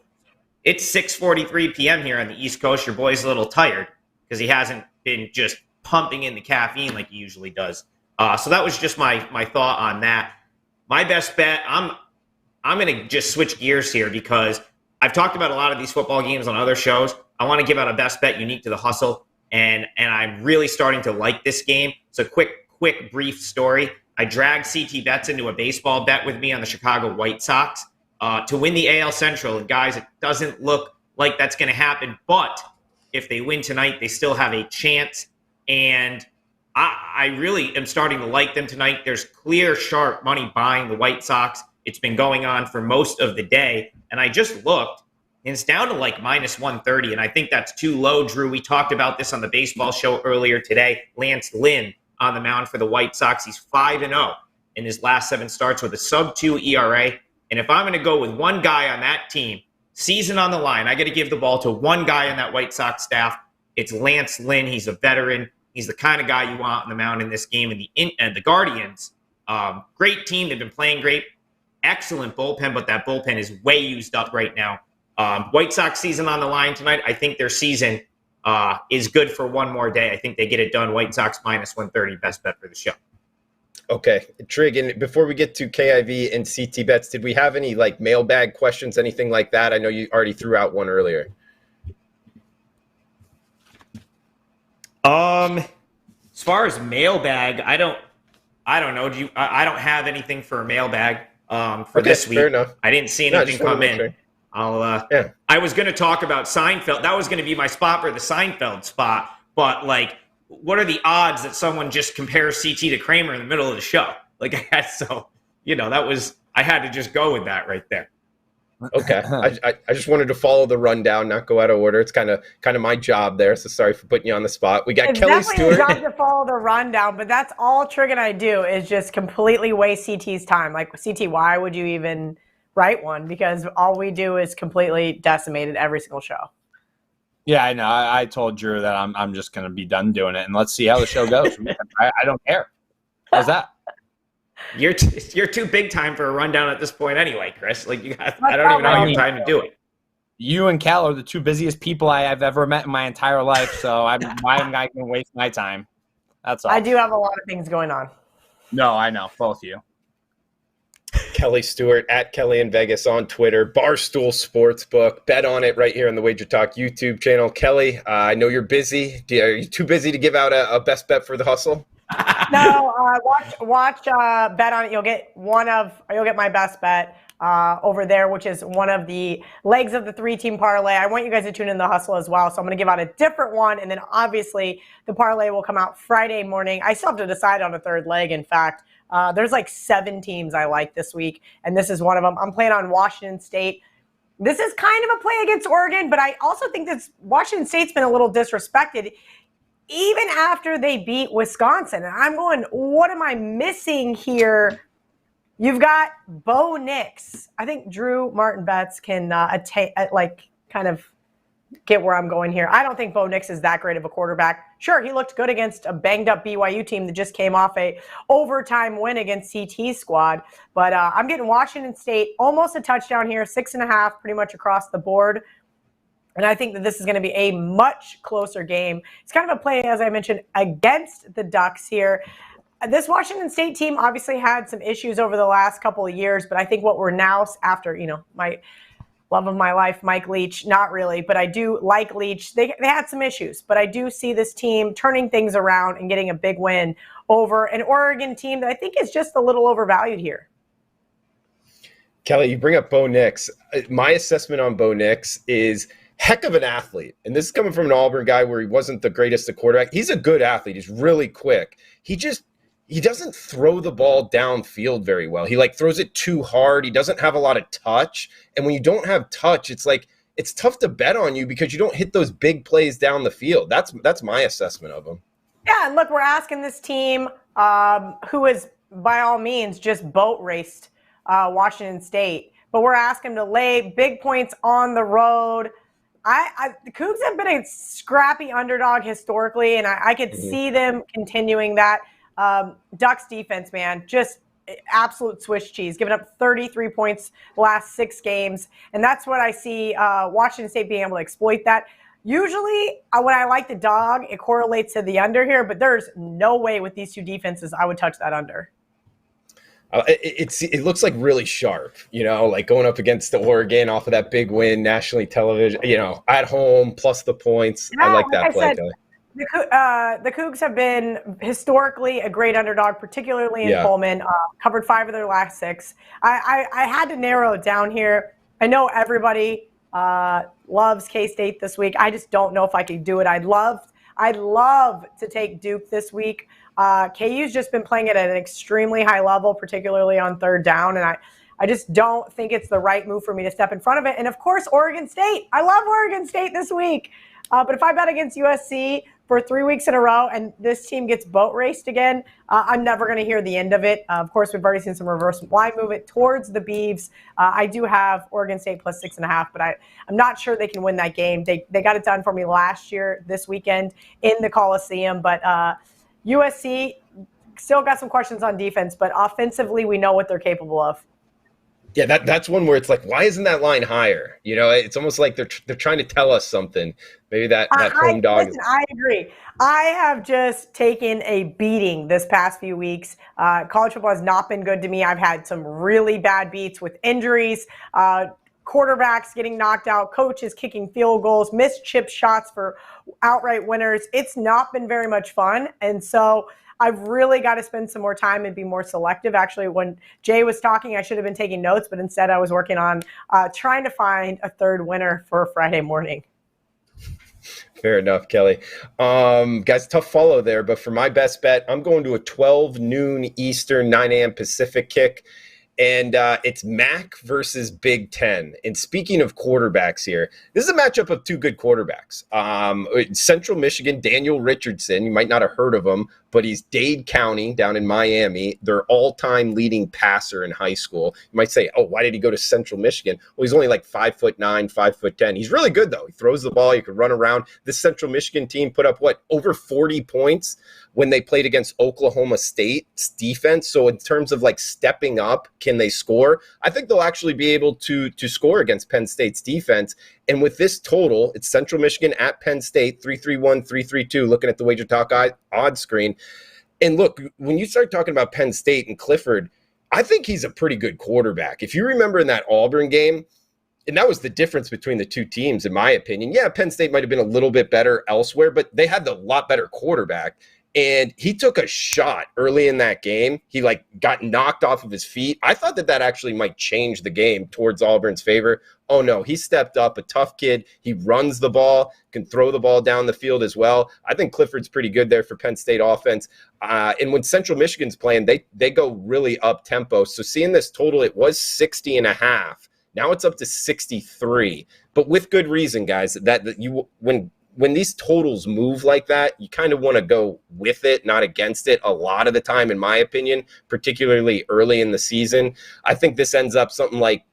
it's 6:43 p.m. here on the East Coast. Your boy's a little tired because he hasn't been just pumping in the caffeine like he usually does. So that was just my thought on that. My best bet, I'm going to just switch gears here, because I've talked about a lot of these football games on other shows. I want to give out a best bet unique to the hustle, and I'm really starting to like this game. It's a quick, brief story. I dragged CT Bets into a baseball bet with me on the Chicago White Sox to win the AL Central. And guys, it doesn't look like that's going to happen, but if they win tonight, they still have a chance. And I really am starting to like them tonight. There's clear, sharp money buying the White Sox. It's been going on for most of the day. And I just looked, and it's down to like minus 130. And I think that's too low, Drew. We talked about this on the baseball show earlier today. Lance Lynn on the mound for the White Sox. He's 5-0 in his last 7 starts with a sub-2 ERA. And if I'm going to go with one guy on that team, season on the line, I got to give the ball to one guy on that White Sox staff. It's Lance Lynn. He's a veteran. He's the kind of guy you want on the mound in this game. And the Guardians, great team. They've been playing great. Excellent bullpen, but that bullpen is way used up right now. White Sox season on the line tonight. I think their season is good for one more day. I think they get it done. White Sox minus 130, best bet for the show. Okay. Trig, and before we get to KIV and CT Bets, did we have any like mailbag questions, anything like that? I know you already threw out one earlier. As far as mailbag, I don't know. I don't have anything for a mailbag for this week. Fair enough. I didn't see anything come in. Sure. I was going to talk about Seinfeld. That was going to be my spot for the Seinfeld spot. But like, what are the odds that someone just compares CT to Kramer in the middle of the show? Like, I had to just go with that right there. Okay, I just wanted to follow the rundown, not go out of order. It's kind of my job there, so sorry for putting you on the spot. We got Kelly Stewart. It's definitely job to follow the rundown, but that's all Trigger and I do is just completely waste CT's time. Like, CT, why would you even write one? Because all we do is completely decimated every single show. Yeah, I know. I told Drew that I'm just going to be done doing it, and let's see how the show goes. I don't care. How's that? You're too big time for a rundown at this point anyway, Chris. Like, I don't even know how you have time to do it. You and Cal are the two busiest people I have ever met in my entire life, so why am I going to waste my time? That's all. I do have a lot of things going on. No, I know. Both of you. Kelly Stewart at Kelly in Vegas on Twitter, Barstool Sportsbook. Bet on it right here on the WagerTalk YouTube channel. Kelly, I know you're busy. Are you too busy to give out a best bet for the hustle? No, watch bet on it. You'll get my best bet over there, which is one of the legs of the 3-team parlay. I want you guys to tune in the hustle as well. So I'm going to give out a different one. And then obviously the parlay will come out Friday morning. I still have to decide on a third leg. In fact, there's like 7 teams I like this week. And this is one of them. I'm playing on Washington State. This is kind of a play against Oregon, but I also think that Washington State's been a little disrespected even after they beat Wisconsin. And I'm going, what am I missing here? You've got Bo Nix. I think Drew Martin Betts can kind of get where I'm going here. I don't think Bo Nix is that great of a quarterback. Sure, he looked good against a banged-up BYU team that just came off a overtime win against CT squad. But I'm getting Washington State almost a touchdown here, 6.5 pretty much across the board. And I think that this is going to be a much closer game. It's kind of a play, as I mentioned, against the Ducks here. This Washington State team obviously had some issues over the last couple of years, but I think what we're now after, my love of my life, Mike Leach, not really, but I do like Leach. They had some issues, but I do see this team turning things around and getting a big win over an Oregon team that I think is just a little overvalued here. Kelly, you bring up Bo Nix. My assessment on Bo Nix is heck of an athlete. And this is coming from an Auburn guy where he wasn't the greatest at quarterback. He's a good athlete. He's really quick. He doesn't throw the ball downfield very well. He throws it too hard. He doesn't have a lot of touch. And when you don't have touch, it's tough to bet on you because you don't hit those big plays down the field. That's my assessment of him. Yeah, and look, we're asking this team who is by all means just boat raced Washington State, but we're asking them to lay big points on the road. The Cougs have been a scrappy underdog historically, and I could see them continuing that. Ducks defense, man, just absolute Swiss cheese, giving up 33 points the last 6 games. And that's what I see Washington State being able to exploit that. Usually when I like the dog, it correlates to the under here, but there's no way with these two defenses I would touch that under. It looks like really sharp, going up against the Oregon off of that big win, nationally television, at home, plus the points. Yeah, I like that play. The Cougs have been historically a great underdog, particularly in Pullman. Covered 5 of their last 6. I had to narrow it down here. I know everybody loves K-State this week. I just don't know if I could do it. I'd love to take Duke this week. KU's just been playing it at an extremely high level, particularly on third down, and I just don't think it's the right move for me to step in front of it. And, of course, Oregon State. I love Oregon State this week. But if I bet against USC for 3 weeks in a row and this team gets boat raced again, I'm never going to hear the end of it. Of course, we've already seen some reverse line move it towards the Beavs. I do have Oregon State plus 6.5, but I'm not sure they can win that game. They got it done for me last year, this weekend in the Coliseum. But USC still got some questions on defense, but offensively, we know what they're capable of. Yeah, that's one where it's like, why isn't that line higher? It's almost like they're trying to tell us something. Maybe that home dog. Listen, I agree. I have just taken a beating this past few weeks. College football has not been good to me. I've had some really bad beats with injuries. quarterbacks getting knocked out, coaches kicking field goals, missed chip shots for outright winners. It's not been very much fun. And so I've really got to spend some more time and be more selective. Actually, when Jay was talking, I should have been taking notes, but instead I was working on trying to find a third winner for Friday morning. Fair enough, Kelly. Guys, tough follow there, but for my best bet, I'm going to a 12 noon Eastern, 9 a.m. Pacific kick. And it's MAC versus Big Ten. And speaking of quarterbacks here, this is a matchup of two good quarterbacks. Central Michigan, Daniel Richardson, you might not have heard of him, but he's Dade County down in Miami, their all-time leading passer in high school. You might say, oh, why did he go to Central Michigan? Well, he's only like 5'9", 5'10". He's really good, though. He throws the ball. You can run around. This Central Michigan team put up, over 40 points when they played against Oklahoma State's defense. So in terms of like stepping up, can they score? I think they'll actually be able to score against Penn State's defense. And with this total, it's Central Michigan at Penn State, 331, 332, looking at the WagerTalk odds screen. And look, when you start talking about Penn State and Clifford, I think he's a pretty good quarterback. If you remember in that Auburn game, and that was the difference between the two teams, in my opinion. Yeah, Penn State might have been a little bit better elsewhere, but they had the lot better quarterback. And he took a shot early in that game. He got knocked off of his feet. I thought that actually might change the game towards Auburn's favor. Oh no, he stepped up, a tough kid. He runs the ball, can throw the ball down the field as well. I think Clifford's pretty good there for Penn State offense. And when Central Michigan's playing, they go really up tempo. So seeing this total, it was 60.5. Now it's up to 63, but with good reason, guys, that you, when these totals move like that, you kind of want to go with it, not against it a lot of the time, in my opinion, particularly early in the season. I think this ends up something like,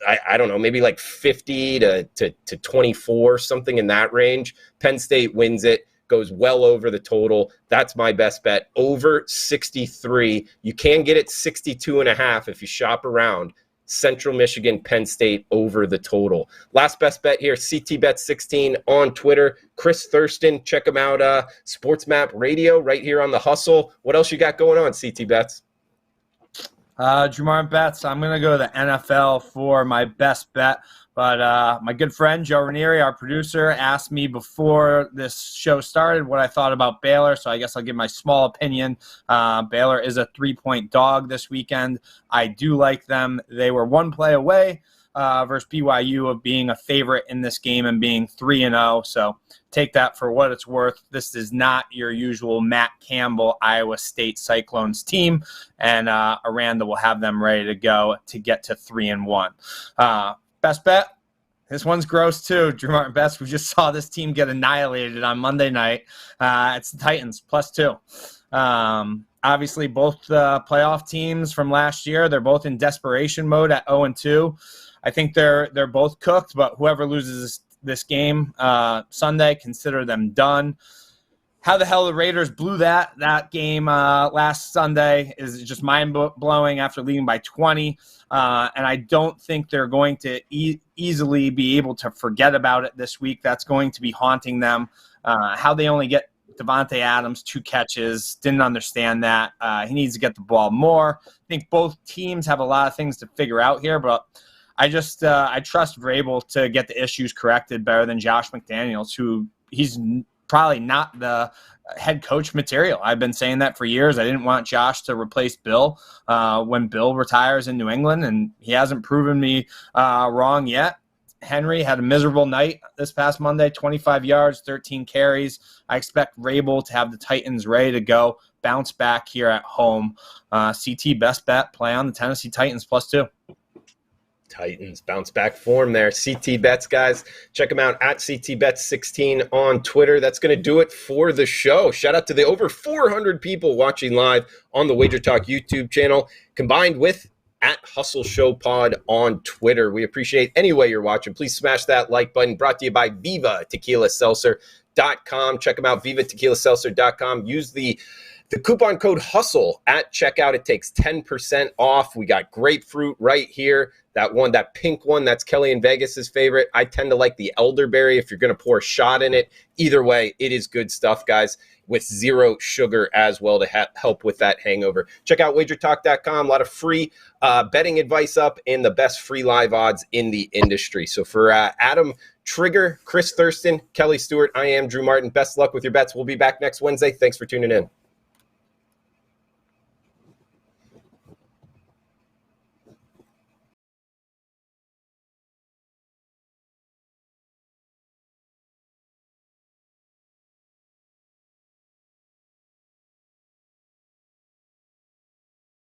I don't know, maybe like 50 to 24, something in that range. Penn State wins it, goes well over the total. That's my best bet, over 63. You can get it 62.5 if you shop around. Central Michigan, Penn State over the total. Last best bet here, CTBet16 on Twitter. Chris Thurston, check him out. Sports Map Radio right here on The Hustle. What else you got going on, CTBets? Jamar Betts, I'm going to go to the NFL for my best bet. But my good friend, Joe Ranieri, our producer, asked me before this show started what I thought about Baylor, so I guess I'll give my small opinion. Baylor is a 3-point dog this weekend. I do like them. They were one play away versus BYU of being a favorite in this game and being 3-0, so take that for what it's worth. This is not your usual Matt Campbell, Iowa State Cyclones team, and Aranda will have them ready to go to get to 3-1. Best bet, this one's gross too. Drew Martin Best, we just saw this team get annihilated on Monday night. It's the Titans, +2. Obviously, both playoff teams from last year, they're both in desperation mode at 0-2. I think they're both cooked, but whoever loses this game Sunday, consider them done. How the hell the Raiders blew that game last Sunday is just mind-blowing after leading by 20. And I don't think they're going to easily be able to forget about it this week. That's going to be haunting them. How they only get Devontae Adams 2 catches, didn't understand that. He needs to get the ball more. I think both teams have a lot of things to figure out here, but I trust Vrabel to get the issues corrected better than Josh McDaniels, who he's probably not the head coach material. I've been saying that for years. I didn't want Josh to replace Bill when Bill retires in New England, and he hasn't proven me wrong yet. Henry had a miserable night this past Monday, 25 yards, 13 carries. I expect Vrabel to have the Titans ready to go, bounce back here at home. CT best bet, play on the Tennessee Titans +2. Titans bounce back form there. CT Bets, guys. Check them out at CTBets16 on Twitter. That's going to do it for the show. Shout out to the over 400 people watching live on the WagerTalk YouTube channel, combined with at Hustle Show Pod on Twitter. We appreciate any way you're watching. Please smash that like button. Brought to you by Viva Tequila Seltzer.com. Check them out, VivaTequilaSeltzer.com. Use the The coupon code HUSTLE at checkout, it takes 10% off. We got grapefruit right here. That pink one, that's Kelly and Vegas's favorite. I tend to like the elderberry if you're going to pour a shot in it. Either way, it is good stuff, guys, with zero sugar as well to help with that hangover. Check out WagerTalk.com. A lot of free betting advice up and the best free live odds in the industry. So for Adam, Trigger, Chris Thurston, Kelly Stewart, I am Drew Martin. Best luck with your bets. We'll be back next Wednesday. Thanks for tuning in.